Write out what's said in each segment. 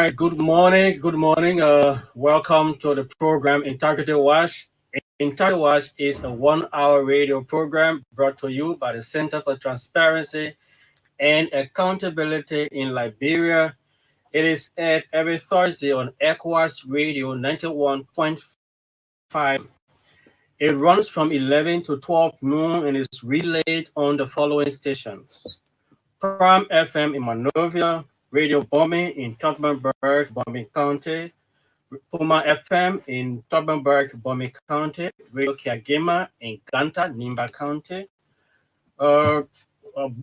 right, good morning. Good morning. Welcome to the program Integrity Watch. Integrity Watch is a 1 hour radio program brought to you by the Center for Transparency and Accountability in Liberia. It is aired every Thursday on ECOWAS Radio 91.5. It runs from 11 to 12 noon and is relayed on the following stations: Prime FM in Monrovia, Radio Bombing in Tubmanburg, Bombing County, Puma FM in Tubmanburg, Bombing County, Radio Kiagima in Ganta, Nimba County,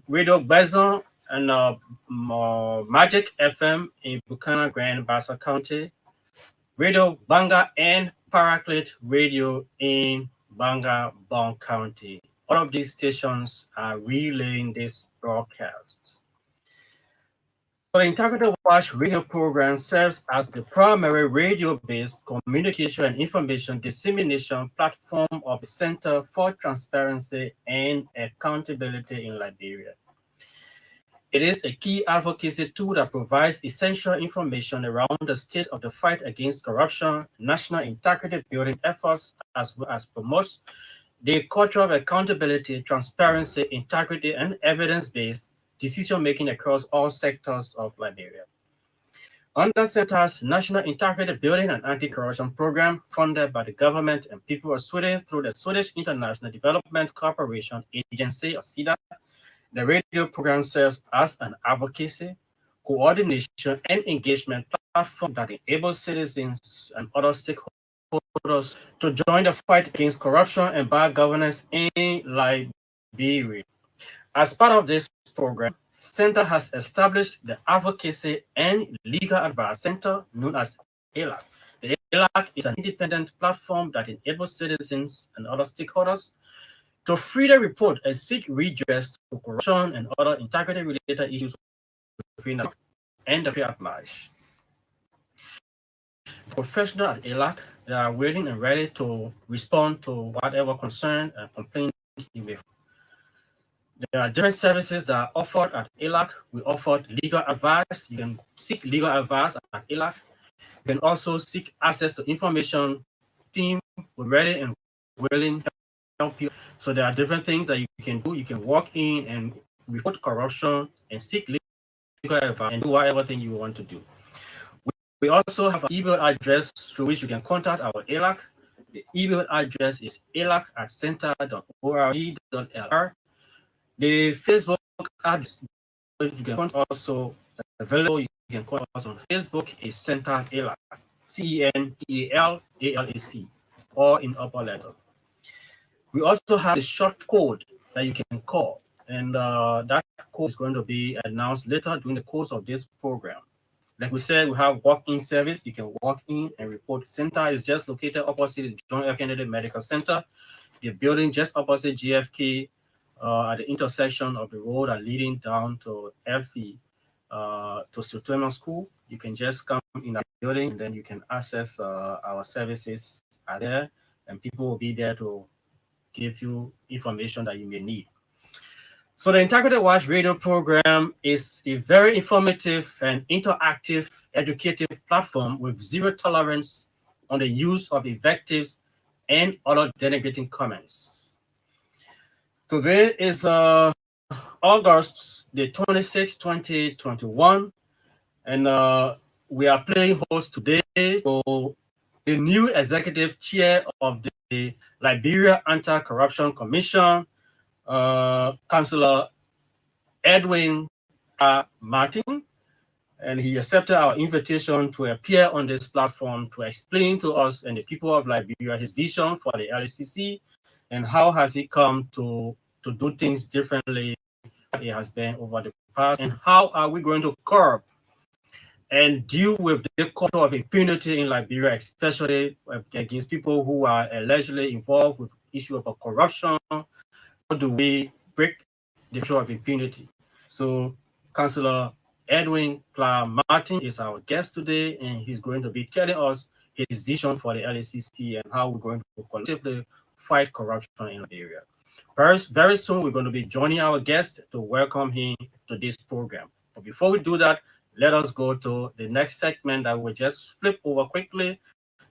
Radio Bazon and Magic FM in Buchanan, Grand Bassa County, Radio Banga and Paraclete Radio in Banga, Bong County. All of these stations are relaying this broadcast. The Integrity Watch radio program serves as the primary radio-based communication and information dissemination platform of the Center for Transparency and Accountability in Liberia. It is a key advocacy tool that provides essential information around the state of the fight against corruption, national integrity building efforts, as well as promotes the culture of accountability, transparency, integrity, and evidence-based decision-making across all sectors of Liberia. Under Center's National Integrity Building and Anti-Corruption Program, funded by the government and people of Sweden through the Swedish International Development Corporation Agency, or SIDA, the radio program serves as an advocacy, coordination, and engagement platform that enables citizens and other stakeholders to join the fight against corruption and bad governance in Liberia. As part of this program, Center has established the Advocacy and Legal Advice Center, known as LACC. The LACC is an independent platform that enables citizens and other stakeholders to freely report and seek redress to corruption and other integrity-related issues within the and the country at large. Professionals at LACC, they are willing and ready to respond to whatever concern and complaint you may have. There are different services that are offered at LACC. We offer legal advice. You can seek legal advice at LACC. You can also seek access to information. Team, we're ready and willing to help you. So there are different things that you can do. You can walk in and report corruption and seek legal advice and do whatever thing you want to do. We also have an email address through which you can contact our LACC. The email address is lac@center.org.lr. The Facebook address you can also available. You can call us on Facebook is Center LACC, CENTALALAC, or in upper letters. We also have the short code that you can call, and that code is going to be announced later during the course of this program. Like we said, we have walk-in service. You can walk in and report. Center is just located opposite the John F. Kennedy Medical Center. The building just opposite GFK. At the intersection of the road are leading down to FE, to Sutherland School. You can just come in that building and then you can access our services are there, and people will be there to give you information that you may need. So the Integrity Watch radio program is a very informative and interactive educative platform with zero tolerance on the use of invectives and other denigrating comments. Today is August the 26th, 2021, and we are playing host today for the new executive chair of the Liberia Anti-Corruption Commission, Cllr Edwin Clar Martin, and he accepted our invitation to appear on this platform to explain to us and the people of Liberia his vision for the LACC and how has he come to do things differently than it has been over the past, and how are we going to curb and deal with the culture of impunity in Liberia, especially against people who are allegedly involved with the issue of corruption. How do we break the culture of impunity? So Cllr Edwin Clar Martin is our guest today, and he's going to be telling us his vision for the LACC and how we're going to collectively fight corruption in Liberia. Very soon, we're going to be joining our guest to welcome him to this program. But before we do that, let us go to the next segment that we'll just flip over quickly.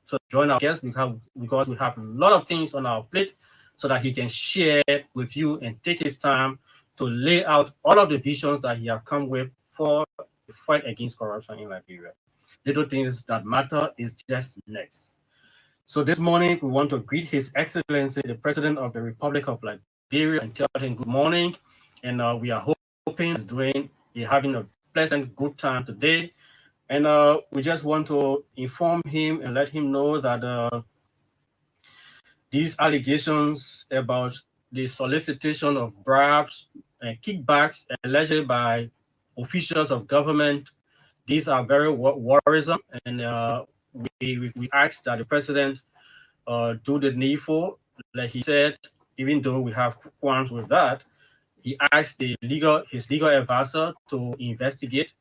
So join our guest because we have a lot of things on our plate so that he can share with you and take his time to lay out all of the visions that he has come with for the fight against corruption in Liberia. Little things that matter is just next. So this morning, we want to greet His Excellency, the President of the Republic of Liberia, and tell him good morning. And we are hoping he's having a pleasant, good time today. And we just want to inform him and let him know that these allegations about the solicitation of bribes and kickbacks alleged by officials of government, these are very worrisome. And we ask that the president do the needful. Like he said, even though we have qualms with that, he asked his legal advisor to investigate.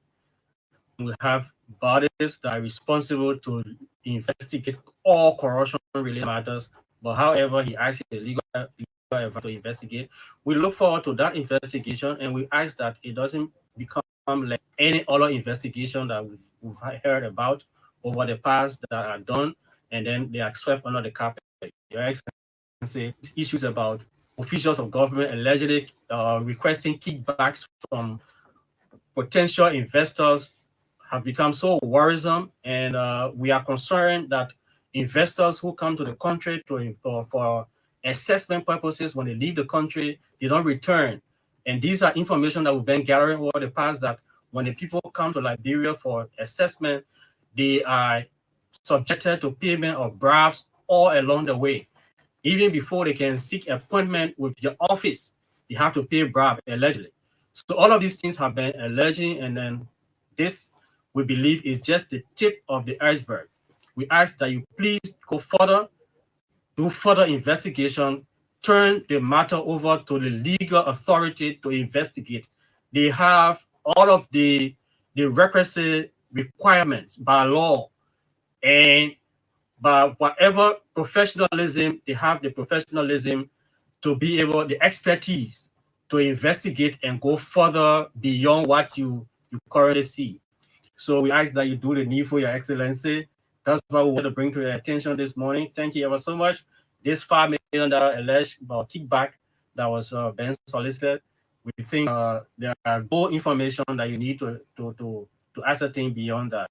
We have bodies that are responsible to investigate all corruption-related matters. But however, he asked the legal advisor to investigate. We look forward to that investigation, and we ask that it doesn't become like any other investigation that we've heard about over the past that are done, and then they are swept under the carpet. Your Excellency, issues about officials of government allegedly requesting kickbacks from potential investors have become so worrisome, and we are concerned that investors who come to the country for assessment purposes, when they leave the country, they don't return. And these are information that we've been gathering over the past, that when the people come to Liberia for assessment, they are subjected to payment of bribes all along the way. Even before they can seek appointment with your office, they have to pay bribe allegedly. So all of these things have been alleging, and then this, we believe, is just the tip of the iceberg. We ask that you please go further, do further investigation, turn the matter over to the legal authority to investigate. They have all of the requisite requirements by law, and by whatever professionalism, they have the professionalism to be able, the expertise to investigate and go further beyond what you currently see. So we ask that you do the needful, Your Excellency. That's what we want to bring to your attention this morning. Thank you ever so much. This $5 million alleged kickback that was being solicited, we think there are more information that you need to ascertain beyond that.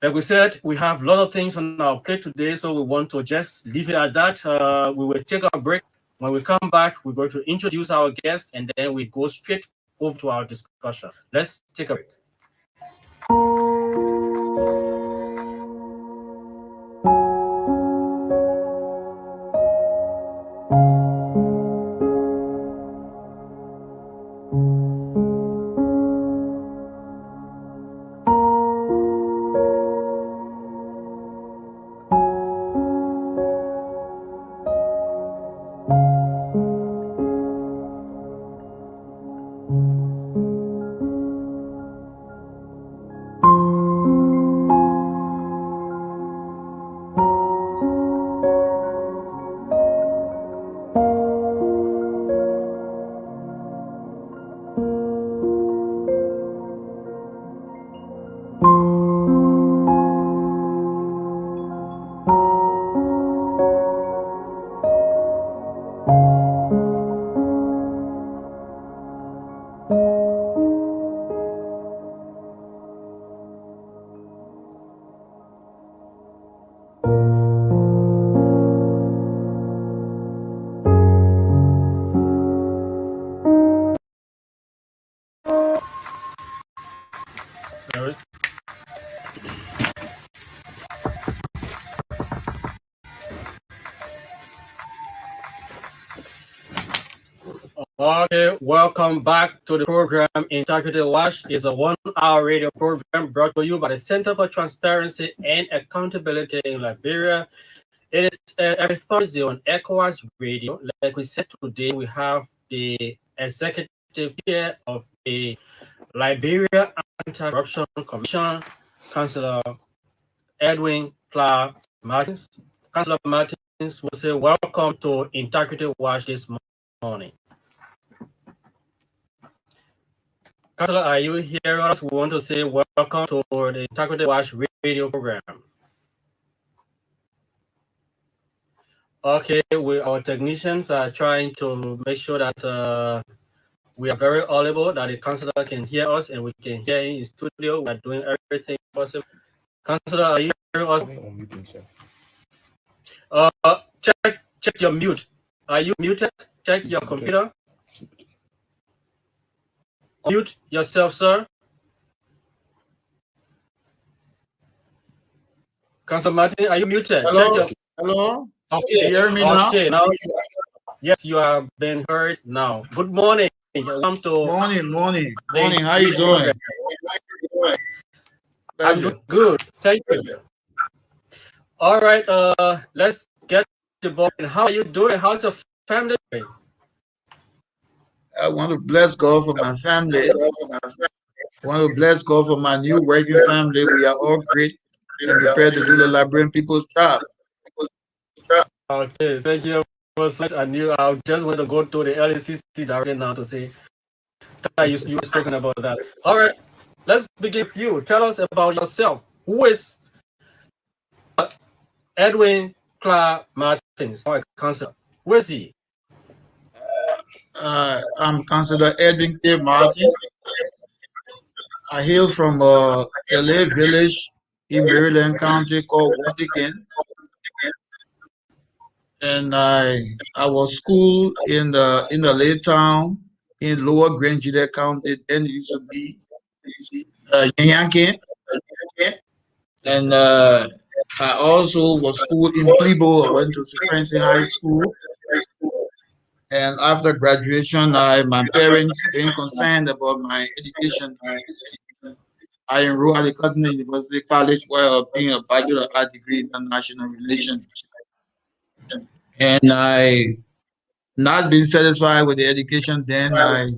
Like we said, we have a lot of things on our plate today, so we want to just leave it at that. We will take a break. When we come back, we're going to introduce our guests, and then we go straight over to our discussion. Let's take a break. Okay, welcome back to the program. Integrity Watch is a 1-hour radio program brought to you by the Center for Transparency and Accountability in Liberia. It is every Thursday on ECOWAS Radio. Like we said, today we have the executive chair of the Liberia Anti-Corruption Commission, Cllr Edwin Clar Martin. Cllr Martin will say welcome to Integrity Watch this morning. Councillor, are you hearing us? We want to say welcome to the Integrity Watch radio program. Okay, our technicians are trying to make sure that we are very audible, that the councillor can hear us and we can hear in studio. We are doing everything possible. Councillor, are you hearing us? Check your mute. Are you muted? Check your computer. Mute yourself, sir. Councillor Martin, are you muted? Hello? Hello? Okay. Can you hear me now? Okay, now, yes, you have been heard now. Good morning. Welcome to morning. How you doing? I'm doing good. Thank you. All right, let's get to ball. How are you doing? How's your family doing? I want to bless God for my family. I want to bless God for my new working family. We are all great and prepared to do the Liberian people's job. Okay, thank you so much. I knew I just want to go to the LACC directly now to say you were spoken about that. All right, let's begin with you. Tell us about yourself. Who is Edwin Clar Martin? Councillor. Who is he? I'm Councillor Edwin Clar Martin. I hail from LA village in Maryland County called Watigan. And I was schooled in the LA town in Lower Grand Judea County. Then it used to be Yankin. And I also was schooled in Plebo. I went to Sequency High School. And after graduation, my parents being concerned about my education, I enrolled at the Cotton University College where I obtained a Bachelor of Art degree in International Relations. And I, not being satisfied with the education, then I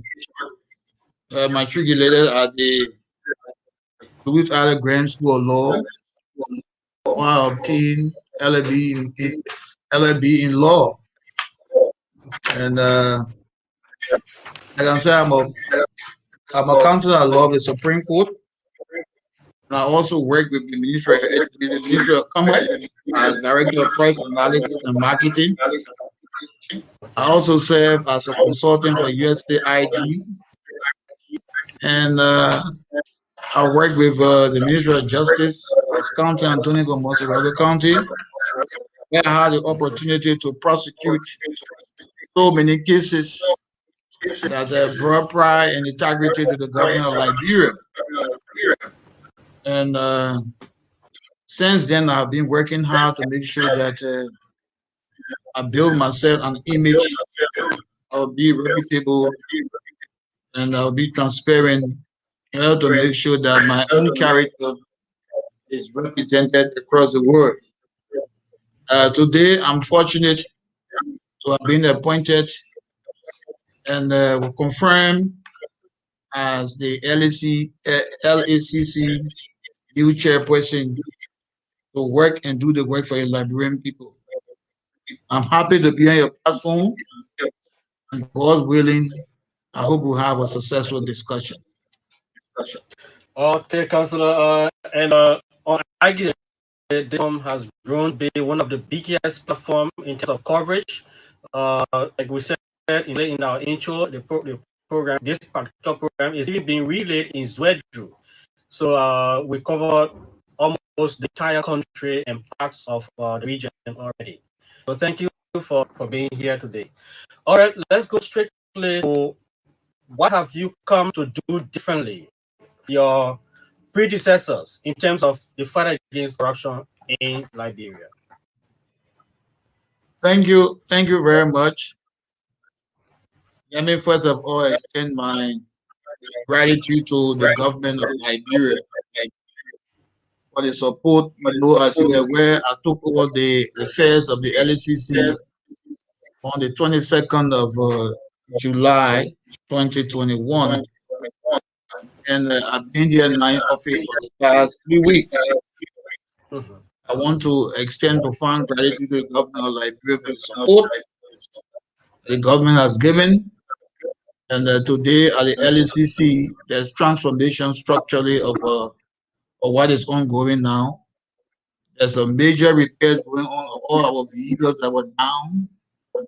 matriculated at the Louis Allen Graham School of Law, where I obtained LLB in law. And like I said, I'm a counselor at law of the Supreme Court. And I also work with the Ministry of Commerce as Director of Price Analysis and Marketing. I also serve as a consultant for USAID. And I work with the Ministry of Justice, County Antonio Gomez, County, where I had the opportunity to prosecute so many cases that brought pride and integrity to the government of Liberia. And since then, I've been working hard to make sure that I build myself an image. I'll be reputable and I'll be transparent in order to make sure that my own character is represented across the world. Today, I'm fortunate to have been appointed and confirmed as the LACC new chairperson to work and do the work for the Liberian people. I'm happy to be on your platform, and God willing, I hope we'll have a successful discussion. Okay, Councillor, and on argument, this platform has grown to be one of the biggest platforms in terms of coverage. Like we said in our intro, the program, this particular program is even being relayed in Zwedru. So we covered almost the entire country and parts of the region already. So thank you for being here today. All right, let's go straight to what have you come to do differently, your predecessors, in terms of the fight against corruption in Liberia. Thank you very much. Let me first of all extend my gratitude to the government of Liberia for the support. As you are aware, I took over the affairs of the LACC on the 22nd of July 2021. And I've been here in my office for the past 3 weeks. I want to extend profound gratitude to the government of Liberia for the support the government has given And today at the LACC, there's transformation structurally of what is ongoing now. There's a major repairs going on all our vehicles that were down.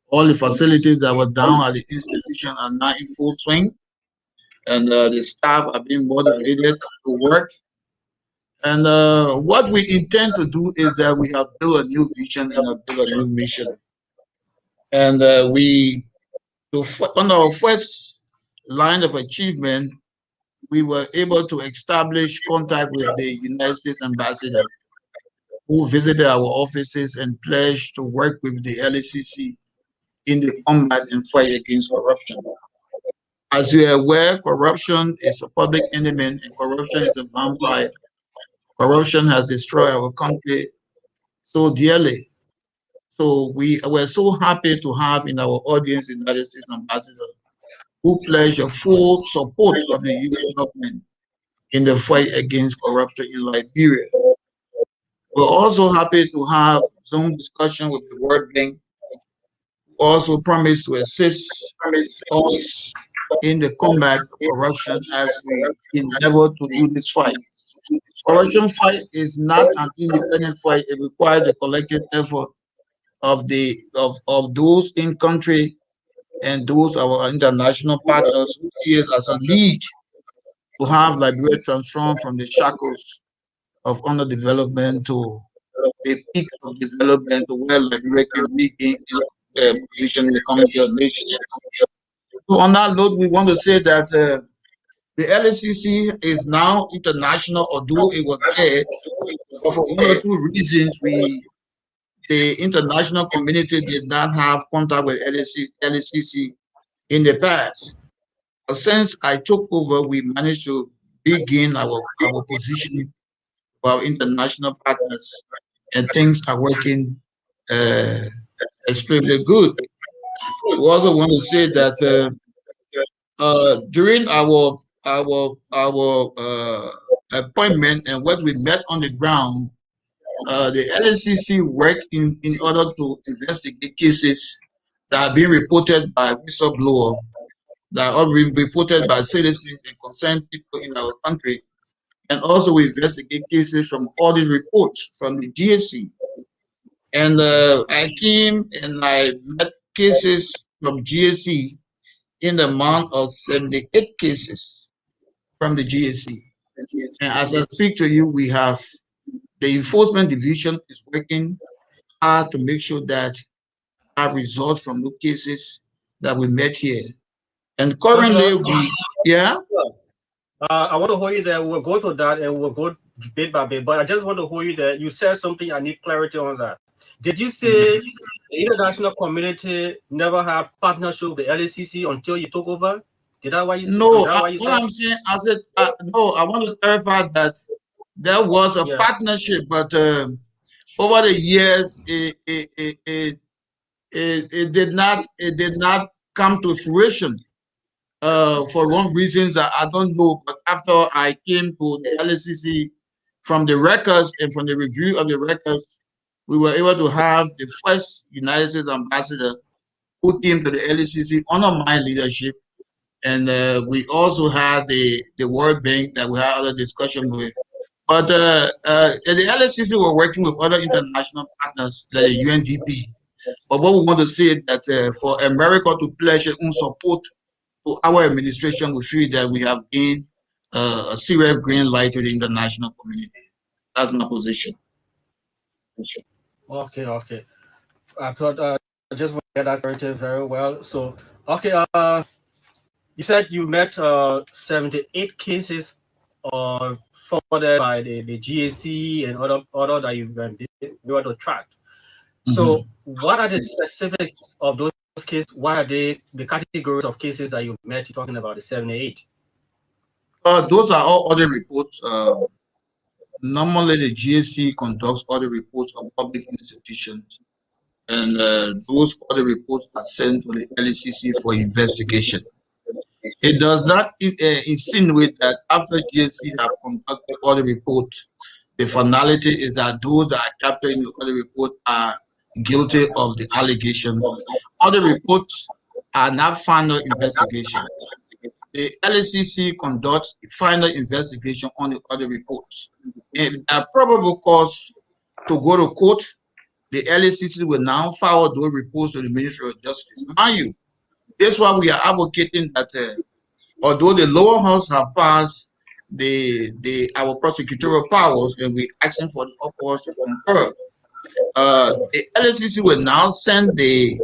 All the facilities that were down at the institution are now in full swing. And the staff are being motivated to work. And what we intend to do is that we have built a new vision and have built a new mission. And on our first line of achievement, we were able to establish contact with the United States ambassador, who visited our offices and pledged to work with the LACC in the combat and fight against corruption. As you are aware, corruption is a public enemy and corruption is a vampire. Corruption has destroyed our country so dearly. So we were so happy to have in our audience the United States ambassador, who pledged a full support of the U.S. government in the fight against corruption in Liberia. We're also happy to have Zoom discussion with the World Bank, who also promised to assist us in the combat of corruption as we endeavor to do this fight. Corruption fight is not an independent fight. It requires the collective effort of those in country and those our international partners who see it as a lead to have Liberia transformed from the shackles of underdevelopment to the peak of development to where Liberia can regain its position in the community of nations. So on that note, we want to say that the LACC is now international, although it was there, but for one or two reasons, the international community did not have contact with LACC in the past. But since I took over, we managed to regain our position for our international partners, and things are working extremely good. We also want to say that during our appointment and what we met on the ground, the LACC worked in order to investigate cases that have been reported by whistleblowers, that are being reported by citizens and concerned people in our country, and also we investigate cases from audit reports from the GSC. And I came and I met cases from GSC in the amount of 78 cases from the GSC. And as I speak to you, we have the enforcement division is working hard to make sure that our results from the cases that we met here. And currently, I want to hold you there. We'll go to that and we'll go bit by bit. But I just want to hold you there. You said something. I need clarity on that. Did you say the international community never had partnership with the LACC until you took over? Did that why you said? No, what I'm saying, I said no. I want to clarify that there was a partnership, but over the years, it did not come to fruition. For one reasons I don't know, but after I came to the LACC, from the records and from the review of the records, we were able to have the first United States ambassador who came to the LACC under my leadership, and we also had the World Bank that we had other discussion with. But the LACC were working with other international partners like the UNDP. But what we want to say is that for America to pledge its own support to our administration, we feel that we have gained a serious green light to the international community. That's my position. Okay. I thought I just want to get that corrected very well. So, okay, you said you met 78 cases forwarded by the GAC and other that you were to track. So, what are the specifics of those cases? What are the categories of cases that you met? You're talking about the 78. Those are all audit reports. Normally, the GSC conducts audit reports of public institutions, and those audit reports are sent to the LACC for investigation. It does not insinuate that after GSC have conducted audit report, the finality is that those that are captured in the audit report are guilty of the allegation. Audit reports are not final investigation. The LACC conducts a final investigation on the other reports. And a probable cause to go to court, the LACC will now forward those reports to the Ministry of Justice. Mind you, that's why we are advocating that although the lower house have passed our prosecutorial powers and we asking for the upper house to concur, the LACC will now send the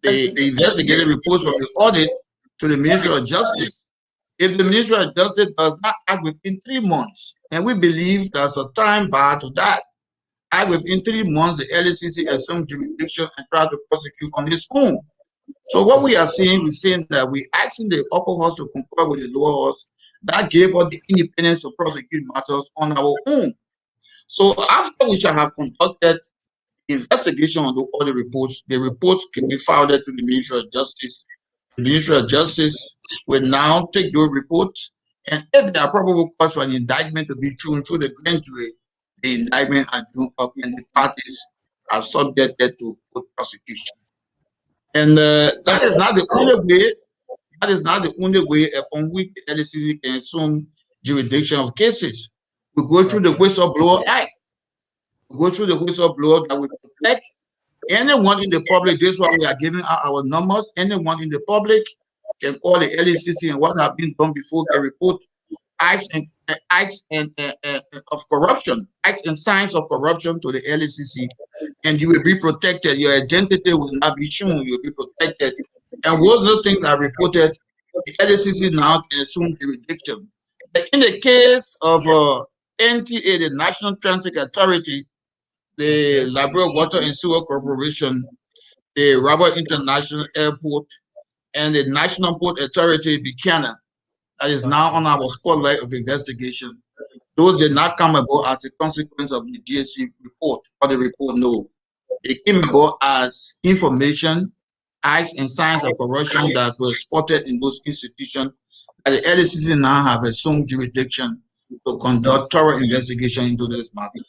investigative reports from the audit to the Ministry of Justice. If the Ministry of Justice does not act within 3 months, and we believe there's a time bar to that, act within 3 months, the LACC assumes jurisdiction and try to prosecute on its own. So what we are saying, we're saying that we're asking the upper house to concur with the lower house. That gave us the independence to prosecute matters on our own. So after we shall have conducted investigation on all the reports can be forwarded to the Ministry of Justice. The Ministry of Justice will now take those reports, and if there are probable cause for an indictment to be thrown through the grand jury, the indictment are drawn up and the parties are subjected to court prosecution. And that is not the only way. That is not the only way upon which the LACC can assume jurisdiction of cases. We go through the Whistleblower Act. We go through the whistleblower that will protect anyone in the public. This is why we are giving out our numbers. Anyone in the public can call the LACC, and what have been done before can report acts of corruption, acts and signs of corruption to the LACC, and you will be protected. Your identity will not be shown. You will be protected. And once those things are reported, the LACC now can assume jurisdiction. In the case of NTA, the National Transit Authority, the Liberia Water and Sewer Corporation, the Rabat International Airport, and the National Port Authority, Buchanan, that is now on our spotlight of investigation. Those did not come about as a consequence of the GSC report or the report, no. It came about as information, acts, and signs of corruption that were spotted in those institutions, and the LACC now have assumed jurisdiction to conduct thorough investigation into those matters.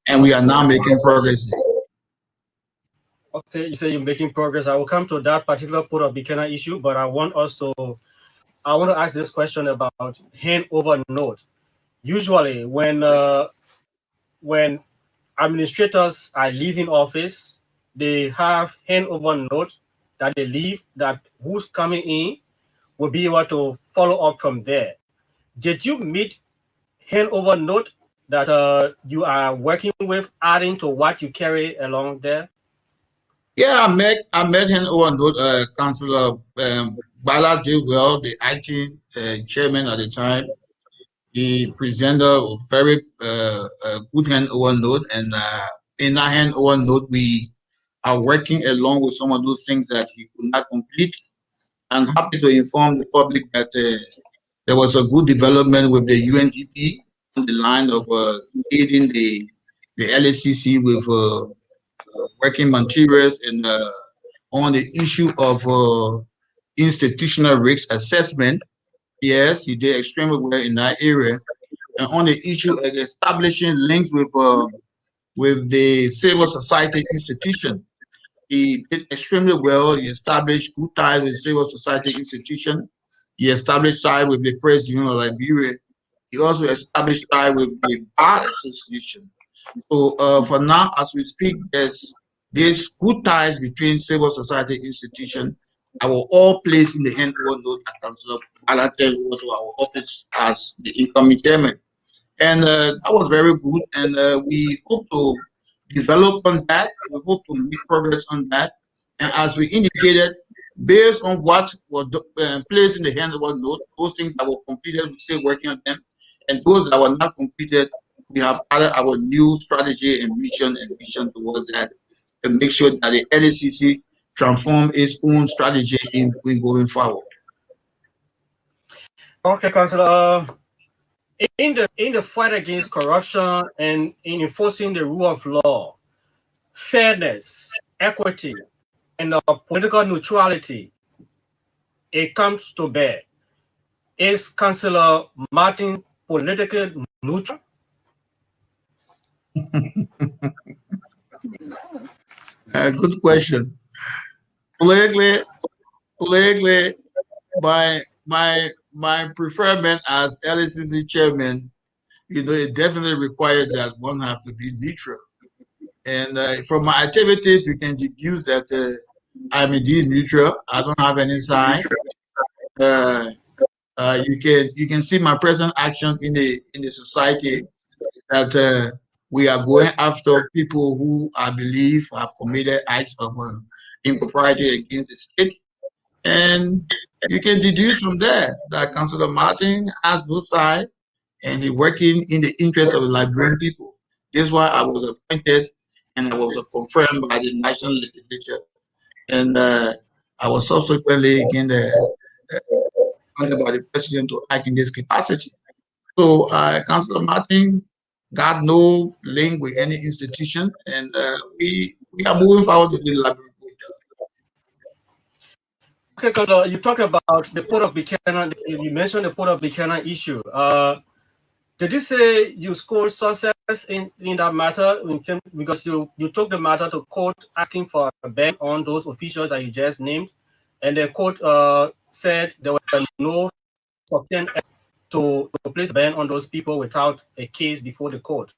And we are now making progress. Okay, you say you're making progress. I will come to that particular Port of Buchanan issue, but I want to ask this question about handover note. Usually, when administrators are leaving office, they have handover note that they leave, that who's coming in will be able to follow up from there. Did you meet handover note that you are working with, adding to what you carry along there? Yeah, I met handover note, Councillor Bala did well, the acting chairman at the time. He presented a very good handover note, and in that handover note, we are working along with some of those things that he could not complete. I'm happy to inform the public that there was a good development with the UNDP on the line of aiding the LACC with working materials and on the issue of institutional risk assessment. Yes, he did extremely well in that area. And on the issue of establishing links with the civil society institution, he did extremely well. He established good ties with civil society institution. He established ties with the Press Union of Liberia. He also established ties with the Bar Association. So for now, as we speak, there's good ties between civil society institutions that were all placed in the handover note that Councillor Alatel wrote to our office as the incoming chairman. And that was very good. And we hope to develop on that. We hope to make progress on that. And as we indicated, based on what was placed in the handover note, those things that were completed, we're still working on them. And those that were not completed, we have added our new strategy and vision towards that to make sure that the LACC transform its own strategy in going forward. Okay, Councillor. In the fight against corruption and in enforcing the rule of law, fairness, equity, and political neutrality, it comes to bear. Is Councillor Martin politically neutral? Good question. Politically, Clearly, my preferment as LACC chairman, it definitely requires that one have to be neutral. And from my activities, you can deduce that I'm indeed neutral. I don't have any side. You can see my present action in the society that we are going after people who I believe have committed acts of impropriety against the state. And you can deduce from there that Councillor Martin has no side and he's working in the interest of the Liberian people. This is why I was appointed and I was confirmed by the national legislature. And I was subsequently again appointed by the president to act in this capacity. So Councillor Martin got no link with any institution, and we are moving forward with the Liberian. Okay, Councillor, you talked about the Port of Buchanan. You mentioned the Port of Buchanan issue. Did you say you scored success in that matter? Because you took the matter to court asking for a ban on those officials that you just named, and the court said there were no sufficient to place a ban on those people without a case before the court.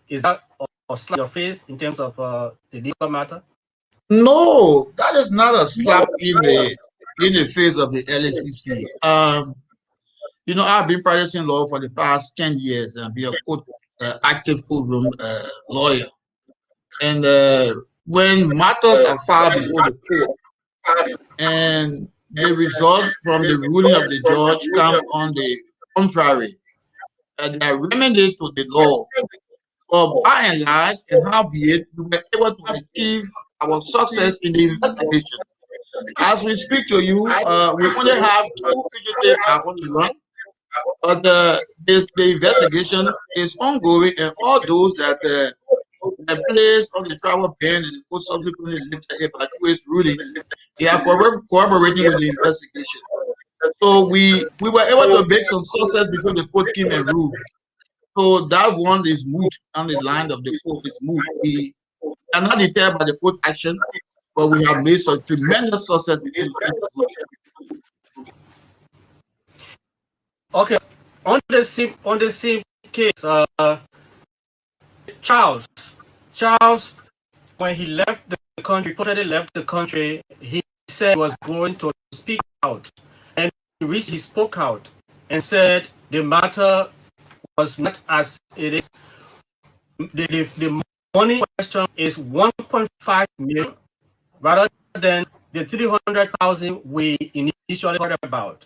Is that a slap in your face in terms of the legal matter? No, that is not a slap in the face of the LACC. I've been practicing law for the past 10 years and be a active courtroom lawyer. And when matters are filed before the court and the result from the ruling of the judge come on the contrary, they are remanded to the law. But by and large, and howbeit, we were able to achieve our success in the investigation. As we speak to you, we only have 2 fugitives on the run, but the investigation is ongoing, and all those that the place on the travel ban and the court subsequently lifted it by choice ruling, they are cooperating with the investigation. So we were able to make some success before the court came and ruled. So that one is moot on the line of the court is moot. We are not deterred by the court action, but we have made some tremendous success before the court. Okay, on the same case, Charles, when he left the country, reportedly left the country, he said he was going to speak out, and he spoke out and said the matter was not as it is. The money question is 1.5 million rather than the 300,000 we initially heard about.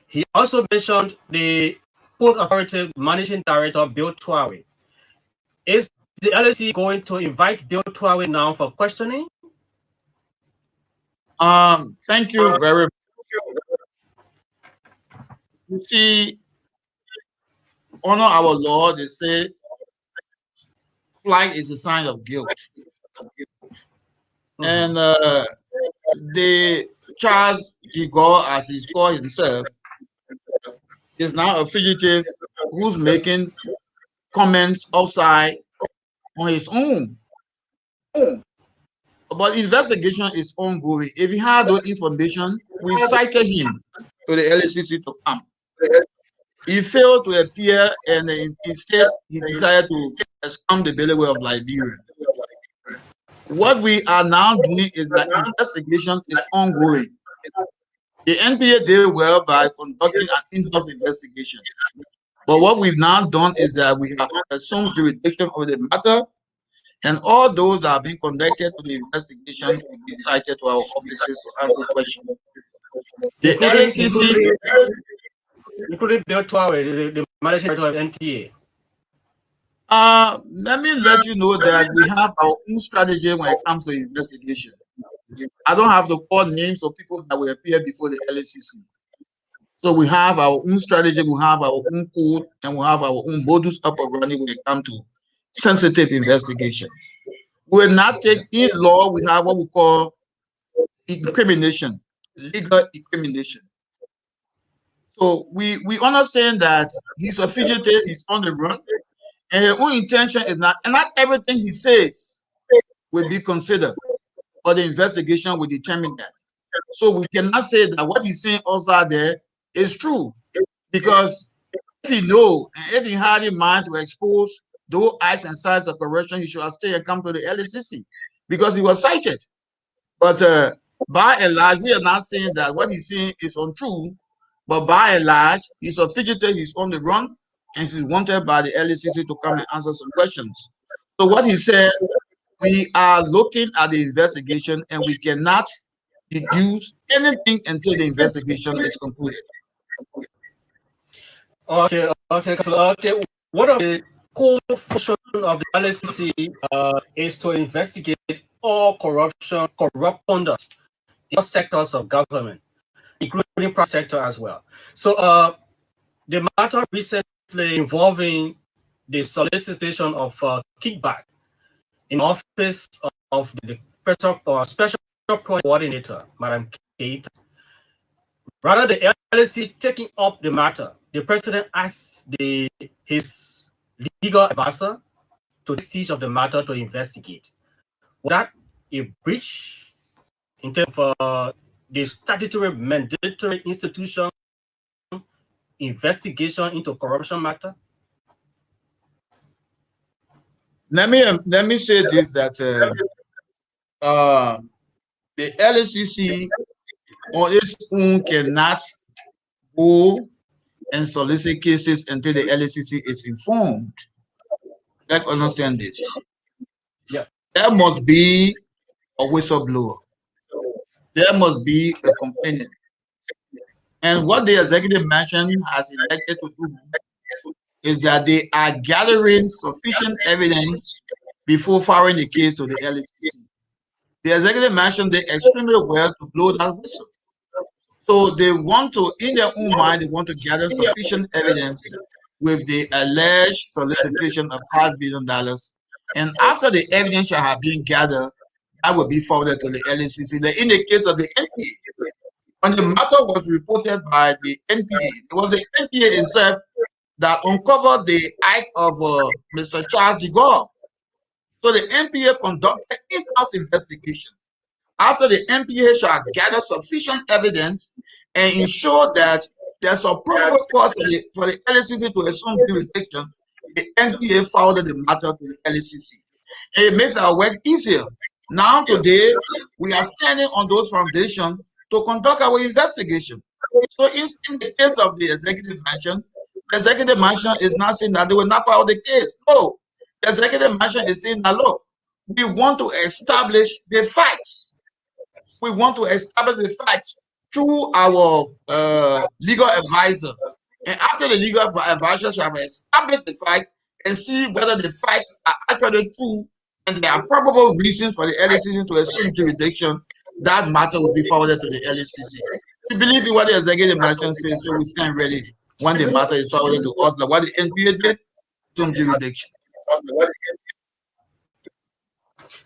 He also mentioned the Port Authority Managing Director, Bill Twawe. Is the LACC going to invite Bill Twawe now for questioning? Thank you very much. You see, honor our law, they say flag is a sign of guilt. And the Charles de Gaulle, as he's called himself, is now a fugitive who's making comments outside on his own. But investigation is ongoing. If he had no information, we cited him to the LACC to come. He failed to appear, and instead he decided to scam the belly of Liberia. What we are now doing is that investigation is ongoing. The NPA did well by conducting an in-house investigation. But what we've now done is that we have assumed jurisdiction of the matter, and all those that have been conducted to the investigation will be cited to our offices to answer questions. The LACC, including Bill Twawe, the managing director of NPA. Let me let you know that we have our own strategy when it comes to investigation. I don't have to call names of people that will appear before the LACC. So we have our own strategy, we have our own code, and we have our own modus operandi when it comes to sensitive investigation. We will not take in law, we have what we call incrimination, legal incrimination. So we understand that he's a fugitive, he's on the run, and his own intention is not everything he says will be considered, but the investigation will determine that. So we cannot say that what he's saying also there is true, because if he know and if he had in mind to expose those acts and signs of corruption, he should have stayed and come to the LACC because he was cited. But by and large, we are not saying that what he's saying is untrue, but by and large, he's a fugitive, he's on the run, and he's wanted by the LACC to come and answer some questions. So what he said, we are looking at the investigation and we cannot deduce anything until the investigation is concluded. Okay. One of the core functions of the LACC is to investigate all corrupt conduct in all sectors of government, including private sector as well. So the matter recently involving the solicitation of kickback in office of the special project coordinator, Madam Keita. Rather, the LACC taking up the matter, the president asked his legal advisor to take siege of the matter to investigate. Was that a breach in terms of the statutory mandatory institution investigation into corruption matter? Let me say this, that the LACC on its own cannot go and solicit cases until the LACC is informed. Let's understand this. Yeah. There must be a whistleblower. There must be a complainant. And what the executive mansion has elected to do is that they are gathering sufficient evidence before filing the case to the LACC. The executive mansion did extremely well to blow that whistle. So they want to, in their own mind, they want to gather sufficient evidence with the alleged solicitation of $5 billion. And after the evidence shall have been gathered, that will be forwarded to the LACC. In the case of the NPA, when the matter was reported by the NPA, it was the NPA itself that uncovered the act of Mr. Charles de Gaulle. So the NPA conducted in-house investigation. After the NPA shall gather sufficient evidence and ensure that there's a probable cause for the LACC to assume jurisdiction, the NPA forwarded the matter to the LACC. And it makes our work easier. Now today, we are standing on those foundations to conduct our investigation. So in the case of the executive mansion is not saying that they will not file the case. No, the executive mansion is saying that, look, we want to establish the facts. We want to establish the facts through our legal advisor. And after the legal advisor shall establish the facts and see whether the facts are actually true and there are probable reasons for the LACC to assume jurisdiction, that matter will be forwarded to the LACC. We believe in what the executive mansion says, so we stand ready when the matter is forwarded to us, like what the NPA did, some jurisdiction.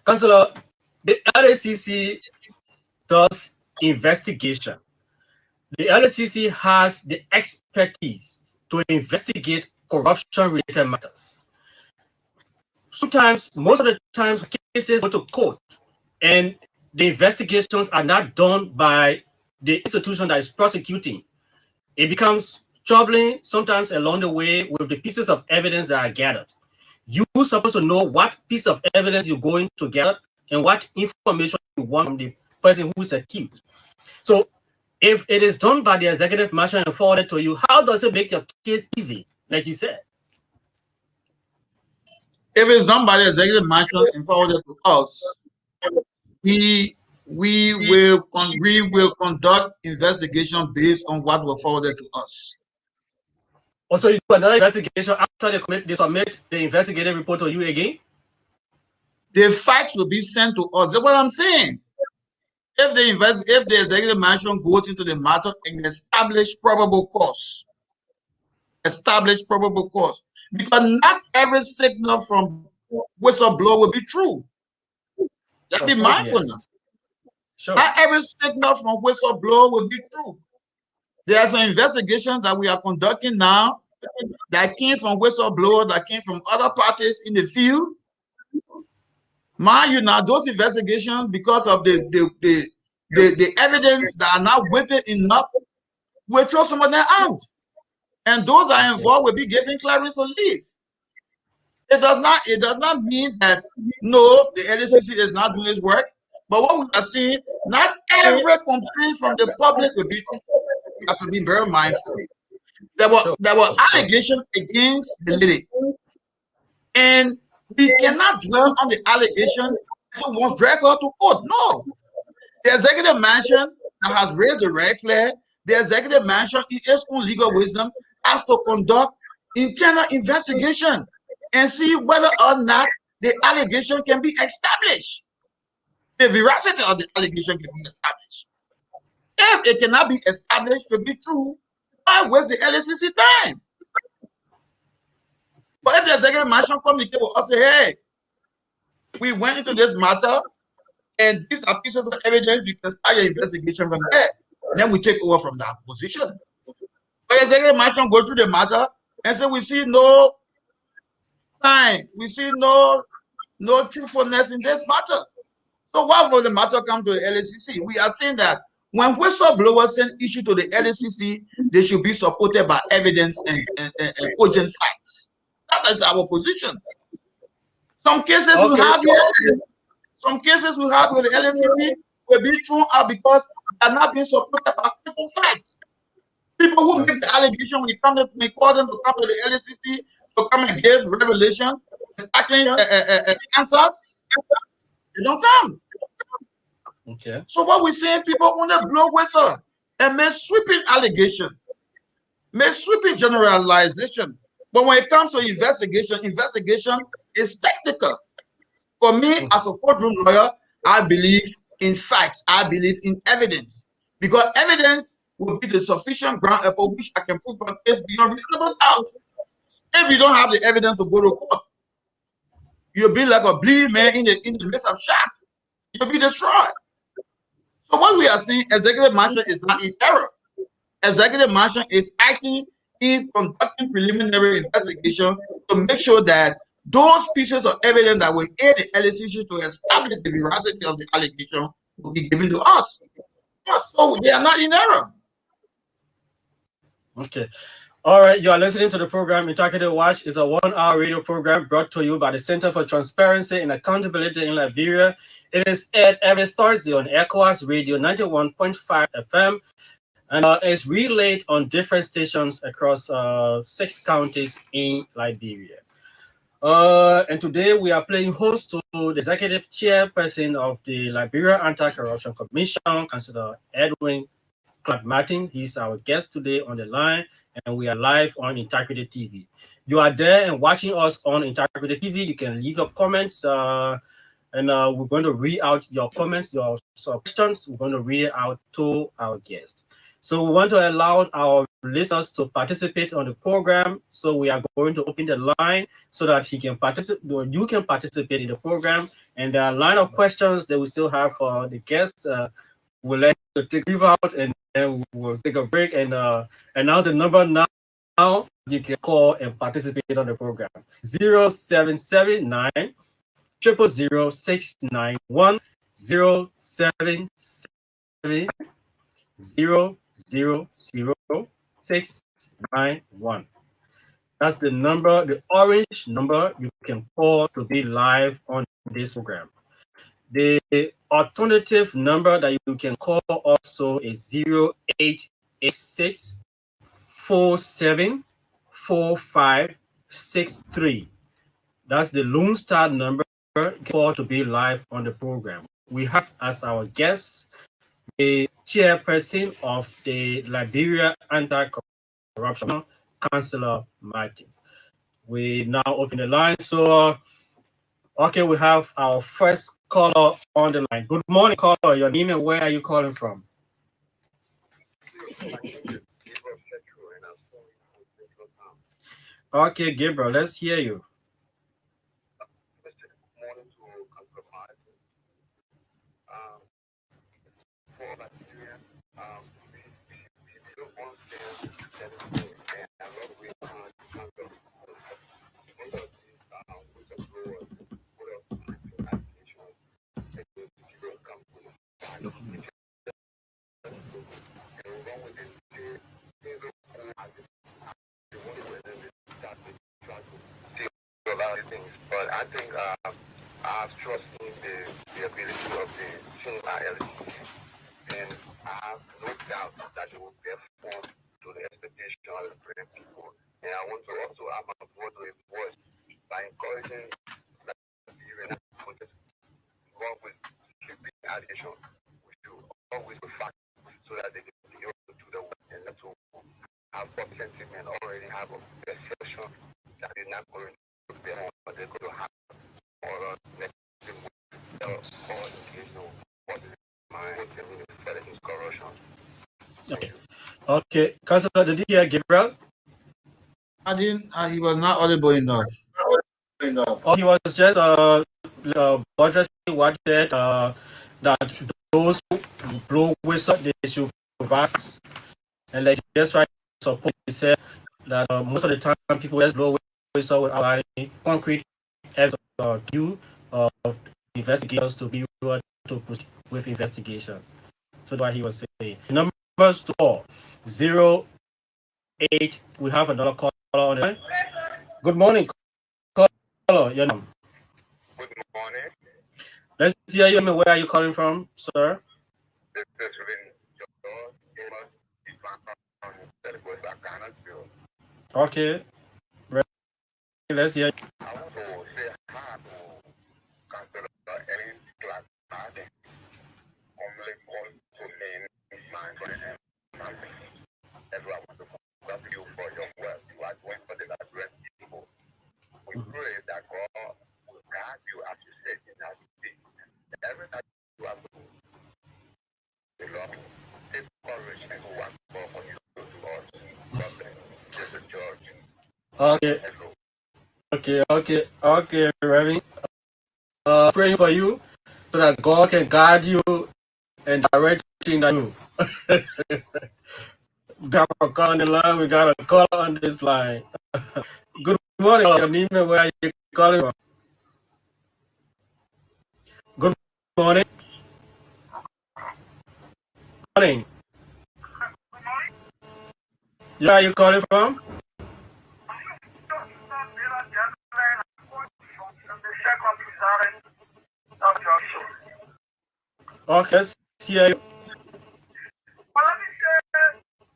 Councillor, the LACC does investigation. The LACC has the expertise to investigate corruption-related matters. Sometimes, most of the times, cases go to court, and the investigations are not done by the institution that is prosecuting. It becomes troubling sometimes along the way with the pieces of evidence that are gathered. You're supposed to know what piece of evidence you're going to gather and what information you want from the person who is accused. So if it is done by the executive mansion and forwarded to you, how does it make your case easy, like you said? If it's done by the executive mansion and forwarded to us, we will conduct investigation based on what was forwarded to us. Also, you do another investigation after they submit the investigative report to you again? The facts will be sent to us. That's what I'm saying. If the executive mansion goes into the matter and establish probable cause, because not every signal from whistleblower will be true. Let's be mindful now. Sure. Not every signal from whistleblower will be true. There are some investigations that we are conducting now that came from whistleblowers, that came from other parties in the field. Mind you, now those investigations, because of the the evidence that are not weighted enough, we'll throw some of them out. And those that are involved will be given clearance to leave. It does not mean that no, the LACC is not doing its work. But what we are seeing, not every complaint from the public will be. We have to be very mindful. There were allegations against the lady, and we cannot dwell on the allegation. So once drag her to court. No, the executive mansion that has raised the red flag, the executive mansion, in its own legal wisdom, has to conduct internal investigation and see whether or not the allegation can be established. The veracity of the allegation can be established. If it cannot be established to be true, why waste the LACC time? But if the executive mansion communicate with us, say, hey, we went into this matter, and these are pieces of evidence, we can start your investigation from there. And then we take over from that position. But the executive mansion go through the matter and say, we see no time, we see no truthfulness in this matter. So why will the matter come to the LACC? We are saying that when whistleblowers send issue to the LACC, they should be supported by evidence and cogent facts. That is our position. Some cases we have here, some cases we have with the LACC will be thrown out because they are not being supported by different facts. People who make the allegation, we call them to come to the LACC to come and give revelation, actually answers. They don't come. Okay. So what we're saying, people only blow whistle and make sweeping allegation, make sweeping generalization. But when it comes to investigation is technical. For me, as a courtroom lawyer, I believe in facts. I believe in evidence. Because evidence will be the sufficient ground upon which I can prove my case beyond reasonable doubt. If you don't have the evidence to go to court, you'll be like a bleeding man in the midst of shock. You'll be destroyed. So what we are seeing, executive mansion is not in error. Executive mansion is acting in conducting preliminary investigation to make sure that those pieces of evidence that will aid the LACC to establish the veracity of the allegation will be given to us. So they are not in error. Okay. All right, you are listening to the program Integrity Watch. It's a 1-hour radio program brought to you by the Center for Transparency and Accountability in Liberia. It is aired every Thursday on ECOWAS Radio 91.5 FM, and it's relayed on different stations across 6 counties in Liberia. And today we are playing host to the Executive Chairperson of the Liberia Anti-Corruption Commission, Cllr Edwin Clar Martin. He's our guest today on the line, and we are live on Integrity TV. You are there and watching us on Integrity TV. You can leave your comments, and we're going to read out your comments, your questions. We're going to read it out to our guests. So we want to allow our listeners to participate on the program. So we are going to open the line so that he can participate. You can participate in the program, and the line of questions that we still have for the guests. We'll let you give out, and then we'll take a break and announce the number now. You can call and participate on the program. 0779 000 691 077 000 691. That's the number, the orange number you can call to be live on this program. The alternative number that you can call also is 0886 47 4563. That's the Lone Star number you can call to be live on the program. We have as our guest the chairperson of the Liberia Anti-Corruption, Cllr Martin. We now open the line. So, okay, we have our first caller on the line. Good morning, caller. Your name and where are you calling from? Okay, Gabriel, let's hear you. I think I have trust in the ability of the team at LACC, and I have no doubt that they will perform to the expectation of the Liberian people. And I want to also have my voice by encouraging that Liberian to work with keeping allegations. We should always be fact so that they can be able to do the work and not to have public sentiment already have a perception that they're not going to be on, but they're going to have or negative or occasional positive mind corruption. Okay. Okay. Councillor, did you hear Gabriel? I didn't. He was not audible enough. Oh, he was just addressing what said that those who blow whistle they should provide, and like just right support. He said that most of the time people just blow whistle without any concrete evidence due investigators to be able to proceed with investigation. So that's what he was saying. Numbers to call 08. We have another caller on the line. Good morning, caller. Your name. Good morning. Let's hear you. Where are you calling from, sir? This is Okay. Let's hear you. I want to say hi to Councillor Edwin Clar Martin, commonly called to name my friend. Everyone wants to congratulate you for your work. You are doing for the Liberian people. We pray that God will guide you as you said in that speech. Every time you have to do, the Lord take courage and work for you to do us. God bless. This is George. Okay. Okay, Reverend. Praying for you so that God can guide you and direct you that you. We got a call on the line. We got a call on this line. Good morning, your name and where are you calling from? Good morning. Morning. Where are you calling from? Okay, let's hear you. Well, let me say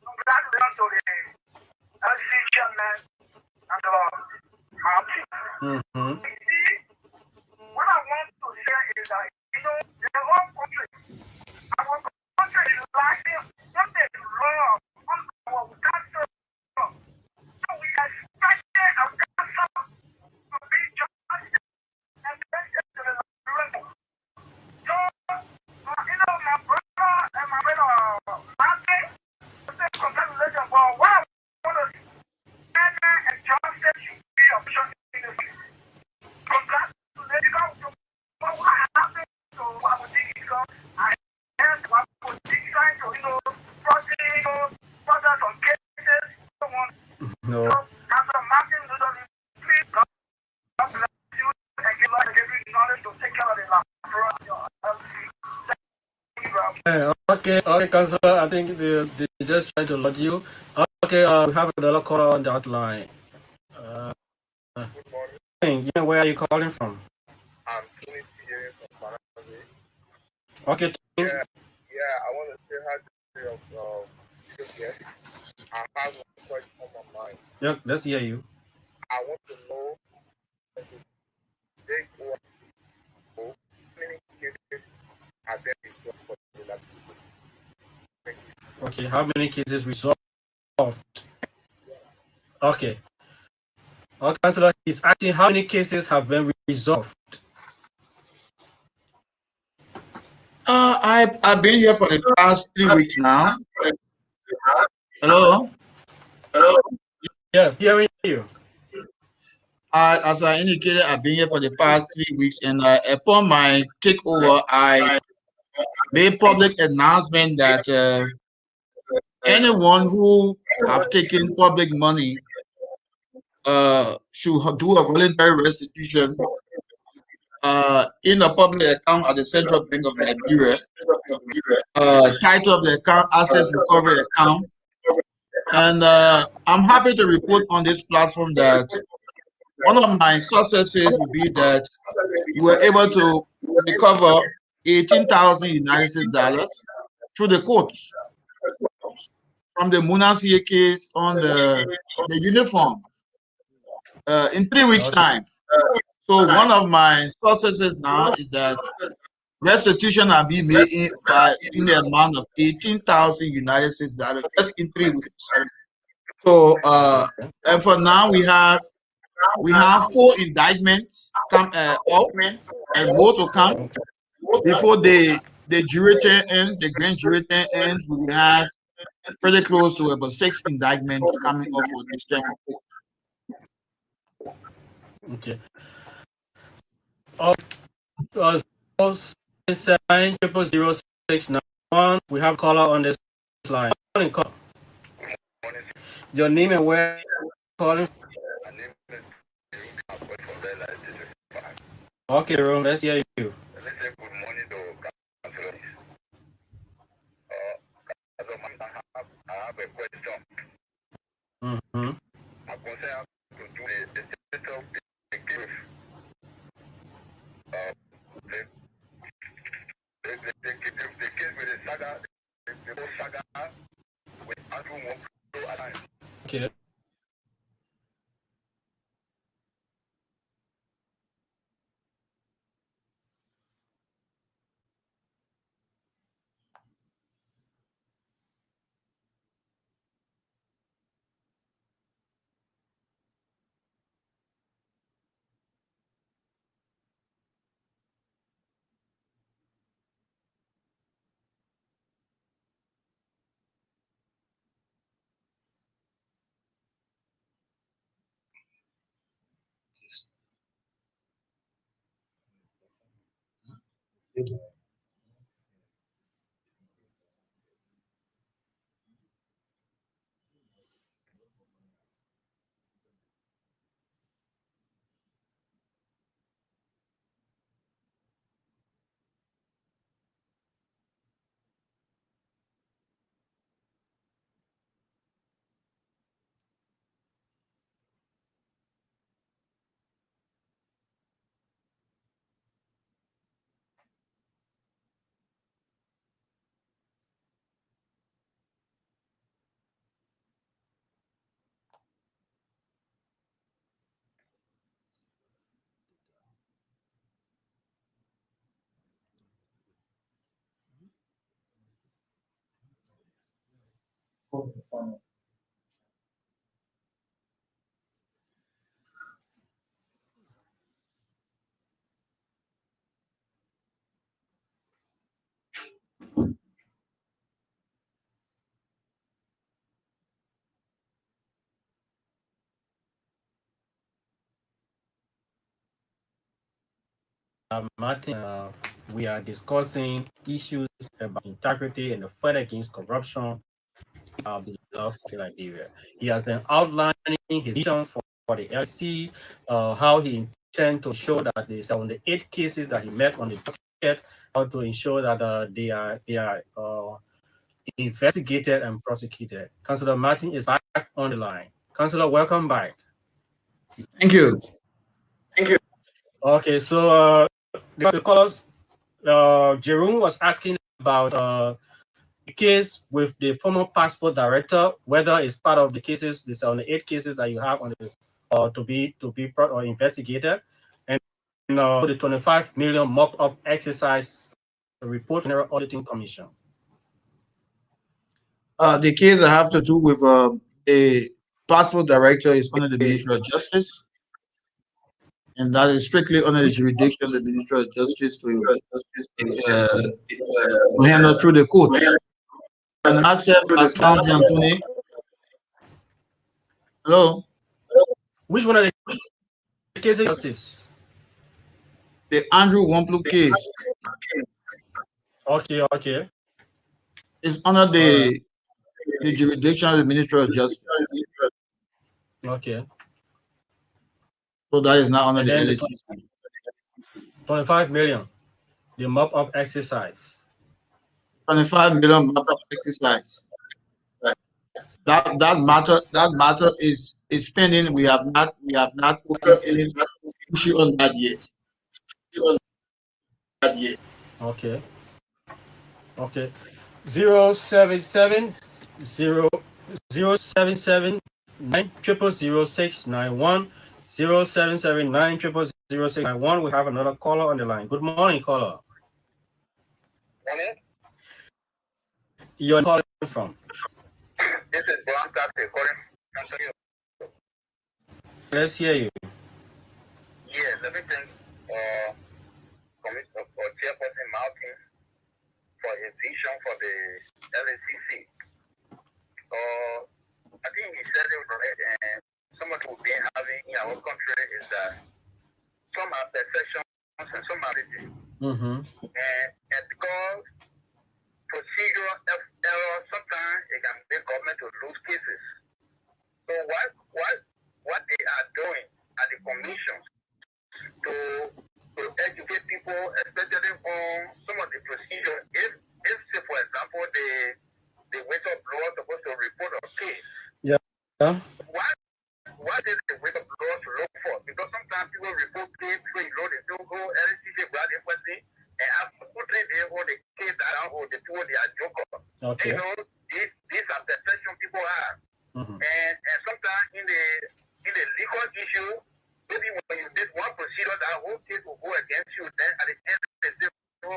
congratulations to the LC chairman and Martin. Mm-hmm. See, what I want to say is that, the whole country, our country is lacking something wrong on our cancer. So we expected our cancer to be just and presented to the Liberian. So, my brother and my brother Martin, congratulations for what I want to say and John said should be a option in the future. Congratulations to what happened to what we did because I heard what we did trying to, further some cases, so on. No. So, Councillor Martin, please, God bless you and give us every knowledge to take care of the land. Okay, Councillor. I think they just trying to load you. Okay, we have another caller on that line. Yeah, where are you calling from? I'm Tony here from Panama. Okay. Yeah, I want to say hi to your guest. I have one question on my mind. Yeah, let's hear you. I want to know how many cases have been resolved for the last people. Okay, how many cases resolved? Okay. Okay, Councillor is asking how many cases have been resolved. I've been here for the past 3 weeks now. Hello. Yeah, hearing you. As I indicated, I've been here for the past 3 weeks, and upon my takeover, I made public announcement that anyone who have taken public money should do a voluntary restitution in a public account at the Central Bank of Liberia. Title of the account, Assets Recovery Account. And I'm happy to report on this platform that one of my successes would be that we were able to recover 18,000 United States dollars through the courts from the Munasie case on the uniform in 3 weeks' time. So one of my successes now is that restitution are being made in the amount of 18,000 United States dollars just in 3 weeks. So and for now we have 4 indictments come up and more to come before the jury term ends. The grand jury term ends. We will have pretty close to about 6 indictments coming up for this term of court. Okay. 0690069. We have caller on this line. Morning, call. Your name and where calling? Okay, Ron, let's hear you. Good morning to councillors. I have a question. Mm-hmm. I concern to do the state of the case. The case with the saga, the whole saga with Andrew Monkey. Okay. Martin, we are discussing issues about integrity and the fight against corruption in Liberia. He has been outlining his vision for the LACC, how he intends to ensure that the 78 cases that he met on the docket, how to ensure that they are investigated and prosecuted. Councillor Martin is back on the line. Councillor, welcome back. Thank you. Okay, so the callers, Jerome was asking about the case with the former passport director, whether it's part of the cases, the 78 cases that you have on the to be investigated, and the 25 million mock-up exercise report to the General Auditing Commission. The case that have to do with a passport director is under the Ministry of Justice, and that is strictly under the jurisdiction of the Ministry of Justice to handle through the courts. And I said, as County Anthony, hello. Which one of the cases of justice? The Andrew Wamplu case. Okay. It's under the jurisdiction of the Ministry of Justice. Okay. So that is not under the LACC. 25 million, the mop-up exercise. 25 million mop-up exercise. That matter is pending. We have not opened any issue on that yet. Okay. Okay. 077 077 9000691 0779 0000691. We have another caller on the line. Good morning, caller. Morning. You're calling from? This is Blanca calling from. Let's hear you. Yes, everything. Chairperson Martin for his vision for the LACC. I think he said it right, and some of what we've been having in our country is that some are perceptions and some are written. And because procedural error, sometimes it can make government to lose cases. So what they are doing at the commission to educate people, especially on some of the procedure. If say, for example, the whistleblower supposed to report a case. Yeah. What is the whistleblower to look for? Because sometimes people report case, so you know they don't go LCC grad embassy, and after 2-3 days, hold the case down, or the people they are joker. Okay. You know, these are perception people have. And sometimes in the legal issue, maybe when you did one procedure, that whole case will go against you. Then at the end, there's a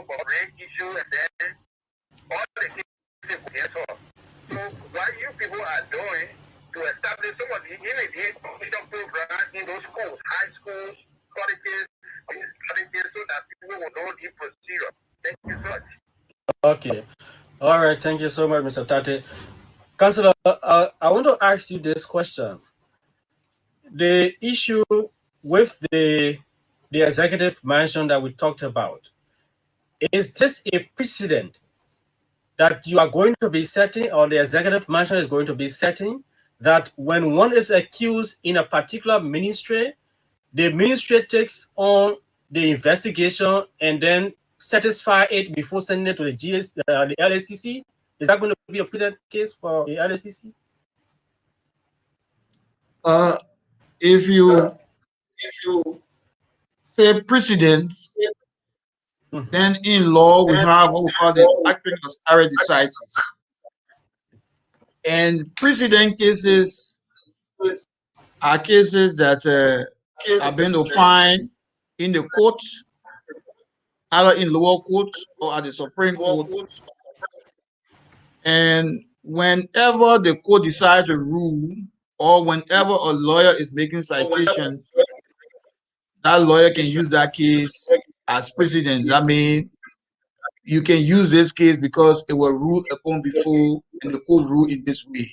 break issue, and then all the cases will get off. So what you people are doing to establish some of the commission program in those schools, high schools, colleges, so that people will know the procedure. Thank you so much. Okay. All right. Thank you so much, Mr. Tate. Councillor, I want to ask you this question. The issue with the executive mansion that we talked about, is this a precedent that you are going to be setting, or the executive mansion is going to be setting, that when one is accused in a particular ministry, the ministry takes on the investigation and then satisfy it before sending it to the LACC? Is that going to be a precedent case for the LACC? If you say precedent, then in law we have what we call the doctrine of stare decisis. And precedent cases are cases that have been defined in the court, either in lower court or at the Supreme Court. And whenever the court decides to rule, or whenever a lawyer is making citation, that lawyer can use that case as precedent. That means you can use this case because it was ruled upon before and the court ruled in this way.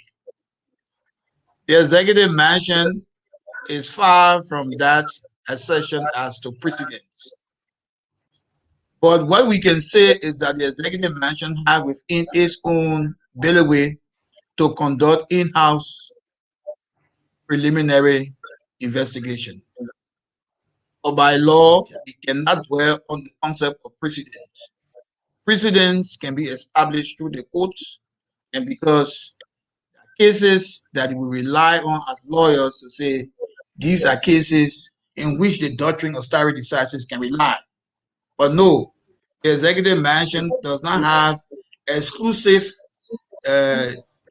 The executive mansion is far from that assertion as to precedence. But what we can say is that the executive mansion has within its own bailiwick to conduct in-house preliminary investigation. But by law, we cannot dwell on the concept of precedence. Precedence can be established through the courts, and because cases that we rely on as lawyers to say these are cases in which the doctrine of stare decisis can rely. But no, the executive mansion does not have exclusive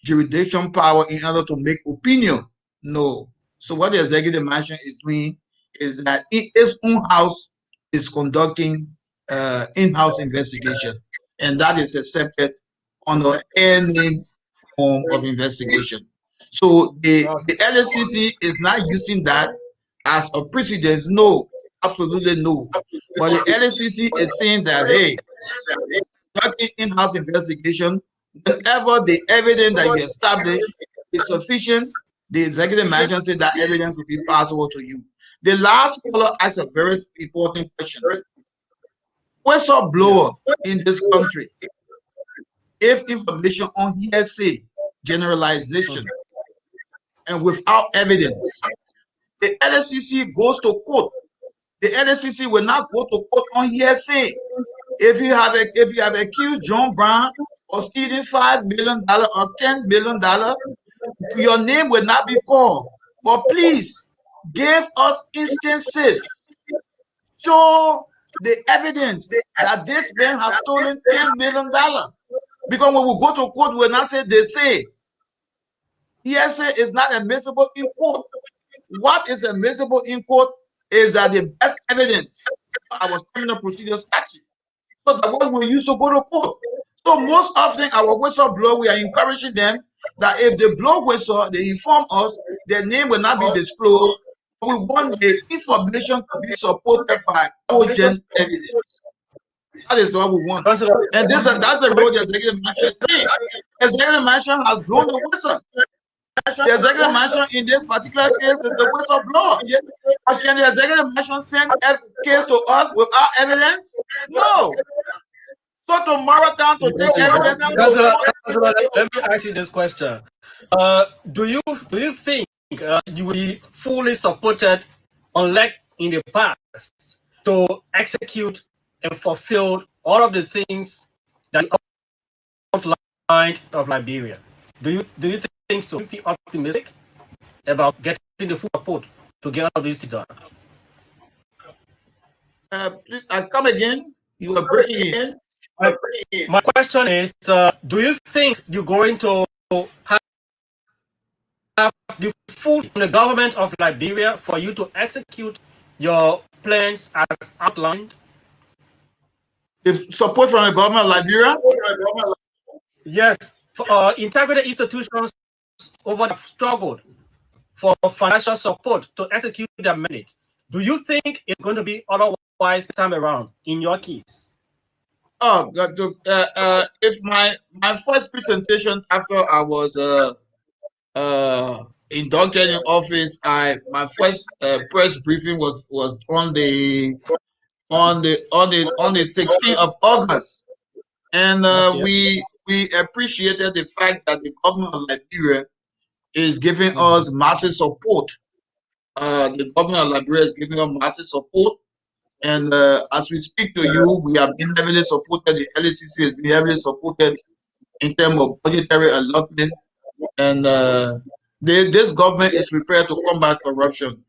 jurisdiction power in order to make opinion. No. So what the executive mansion is doing is that its own house is conducting in-house investigation, and that is accepted under any form of investigation. So the LACC is not using that as a precedent. No, absolutely no. But the LACC is saying that, hey, conducting in-house investigation, whenever the evidence that you establish is sufficient, the executive mansion said that evidence will be passable to you. The last caller asked a very important question. Whistleblower in this country, if information on hearsay, generalization, and without evidence, the LACC goes to court. The LACC will not go to court on hearsay. If you have accused John Brown of stealing $5 million or $10 million, your name will not be called. But please give us instances. Show the evidence that this man has stolen $10 million. Because when we go to court, we will not say they say. ESA is not admissible in court. What is admissible in court is that the best evidence of our criminal procedure statute. So that what we used to go to court. So most often our whistleblower, we are encouraging them that if they blow whistle, they inform us, their name will not be disclosed. We want the information to be supported by cogent evidence. That is what we want. And that's the road the executive mansion is playing. The executive mansion has blown the whistle. The executive mansion in this particular case is the whistleblower. But can the executive mansion send a case to us without evidence? No. So to marathon to take evidence. Let me ask you this question: Do you think you will be fully supported, unlike in the past, to execute and fulfill all of the things that you outlined of Liberia? Do you think so? Do you feel optimistic about getting the full support to get all of this done? Please, come again. You are breaking in. My question is, do you think you're going to have the full from the government of Liberia for you to execute your plans as outlined? The support from the government of Liberia? Yes. Integrated institutions over struggled for financial support to execute their mandate. Do you think it's going to be otherwise this time around in your case? Oh, if my first presentation after I was inducted in office, my first press briefing was on the 16th of August, and we appreciated the fact that the government of Liberia is giving us massive support. The government of Liberia is giving us massive support. And as we speak to you, we have been heavily supported. The LACC has been heavily supported in terms of budgetary allotment. And this government is prepared to combat corruption.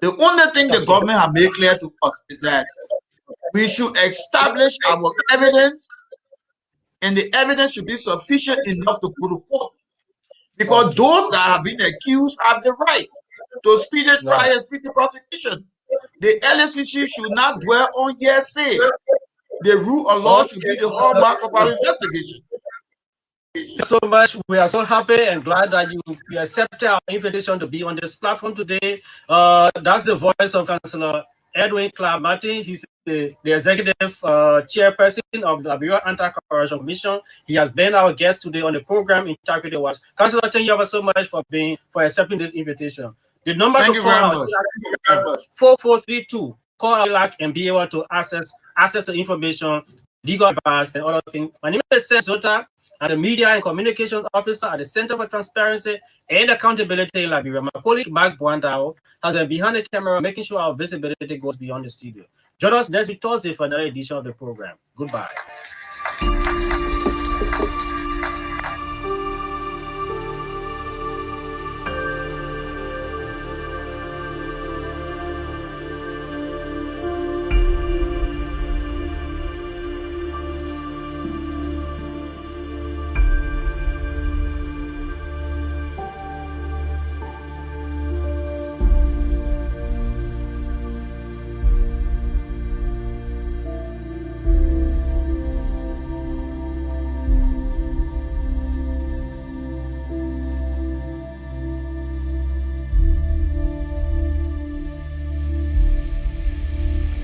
The only thing the government has made clear to us is that we should establish our evidence, and the evidence should be sufficient enough to go to court. Because those that have been accused have the right to speedy trial and speedy prosecution. The LACC should not dwell on hearsay. The rule of law should be the hallmark of our investigation. Thank you so much. We are so happy and glad that you accepted our invitation to be on this platform today. That's the voice of Councillor Edwin Clar Martin. He's the executive chairperson of the Liberia Anti-Corruption Commission. He has been our guest today on the program Integrity Watch. Councillor, thank you so much for accepting this invitation. The number to call is 4432. Call LACC and be able to access to information, legal advice, and other things. My name is Sam Zota. I'm the Media and Communications Officer at the Center for Transparency and Accountability in Liberia. My colleague Mark Buandao has been behind the camera, making sure our visibility goes beyond the studio. Join us next week Thursday for another edition of the program. Goodbye.